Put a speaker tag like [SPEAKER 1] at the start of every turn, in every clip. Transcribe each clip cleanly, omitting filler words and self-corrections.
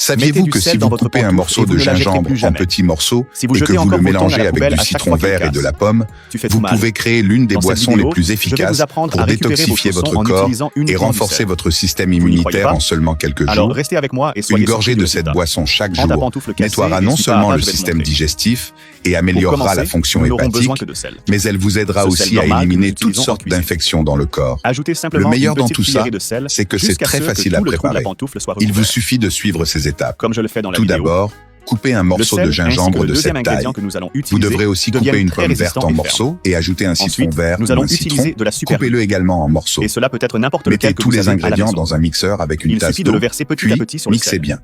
[SPEAKER 1] Saviez-vous que si vous coupez un morceau de gingembre en petits morceaux et que vous le mélangez avec du citron vert et de la pomme, vous pouvez créer l'une des boissons les plus efficaces pour détoxifier votre corps et renforcer votre système immunitaire en seulement quelques jours? Une gorgée de cette boisson chaque jour nettoiera non seulement le système digestif et améliorera la fonction hépatique, mais elle vous aidera aussi à éliminer toutes sortes d'infections dans le corps. Le meilleur dans tout ça, c'est que c'est très facile à préparer. Il vous suffit de suivre ces étapes. Tout d'abord, coupez un morceau de gingembre de cette taille. Vous devrez aussi couper une pomme verte en morceaux et ajouter un citron vert ou un citron. Coupez-le également en morceaux. Mettez tous les ingrédients dans un mixeur avec une tasse d'eau, puis mixez bien.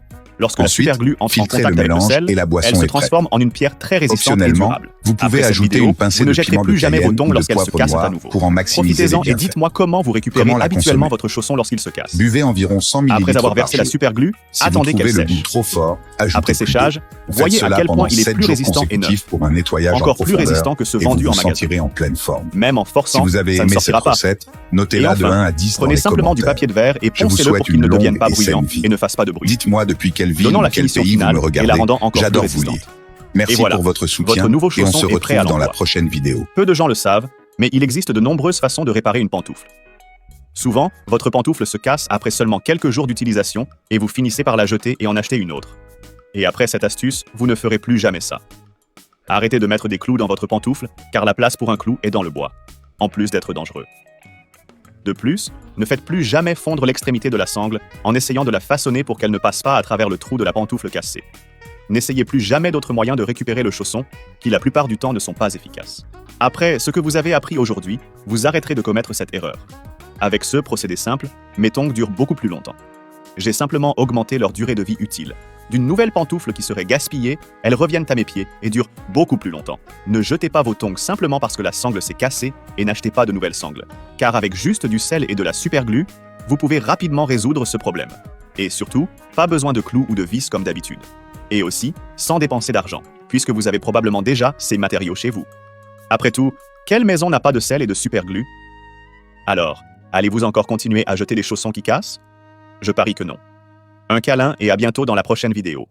[SPEAKER 1] Ensuite, filtrez le mélange et la boisson est prête. Optionnellement, vous pouvez ajouter une pincée de piment de Cayenne ou de poivre noir pour en maximiser les bienfaits.
[SPEAKER 2] Dites-moi comment vous récupérez habituellement votre chausson lorsqu'il se casse.
[SPEAKER 1] Buvez environ 100 ml
[SPEAKER 2] Après avoir versé la superglue, attendez qu'elle
[SPEAKER 1] sèche. Si vous trouvez le goût trop fort, ajoutez
[SPEAKER 2] Après séchage, voyez à quel point il est plus résistant et neuf.
[SPEAKER 1] Pour un nettoyage
[SPEAKER 2] encore plus résistant que ceux vendus en magasin.
[SPEAKER 1] Vous vous sentirez en pleine forme.
[SPEAKER 2] Même en forçant,
[SPEAKER 1] si vous avez
[SPEAKER 2] ça ne
[SPEAKER 1] aimé cette
[SPEAKER 2] sortira pas.
[SPEAKER 1] recette, notez-la de 1 à 10 dans les
[SPEAKER 2] Prenez simplement du papier de verre et poncez-le pour qu'il ne devienne pas bruyant et ne fasse pas de bruit.
[SPEAKER 1] Dites-moi depuis quelle ville ou quel pays vous me regardez. J'adore vous lire. Merci pour votre soutien et on se retrouve dans la prochaine vidéo.
[SPEAKER 2] Peu de gens le savent, mais il existe de nombreuses façons de réparer une pantoufle. Souvent, votre pantoufle se casse après seulement quelques jours d'utilisation et vous finissez par la jeter et en acheter une autre. Et après cette astuce, vous ne ferez plus jamais ça. Arrêtez de mettre des clous dans votre pantoufle, car la place pour un clou est dans le bois, en plus d'être dangereux. De plus, ne faites plus jamais fondre l'extrémité de la sangle en essayant de la façonner pour qu'elle ne passe pas à travers le trou de la pantoufle cassée. N'essayez plus jamais d'autres moyens de récupérer le chausson, qui la plupart du temps ne sont pas efficaces. Après ce que vous avez appris aujourd'hui, vous arrêterez de commettre cette erreur. Avec ce procédé simple, mes tongs durent beaucoup plus longtemps. J'ai simplement augmenté leur durée de vie utile. D'une nouvelle pantoufle qui serait gaspillée, elles reviennent à mes pieds et durent beaucoup plus longtemps. Ne jetez pas vos tongs simplement parce que la sangle s'est cassée et n'achetez pas de nouvelles sangles. Car avec juste du sel et de la superglue, vous pouvez rapidement résoudre ce problème. Et surtout, pas besoin de clous ou de vis comme d'habitude. Et aussi, sans dépenser d'argent, puisque vous avez probablement déjà ces matériaux chez vous. Après tout, quelle maison n'a pas de sel et de superglue? Alors, allez-vous encore continuer à jeter des chaussons qui cassent? Je parie que non. Un câlin et à bientôt dans la prochaine vidéo.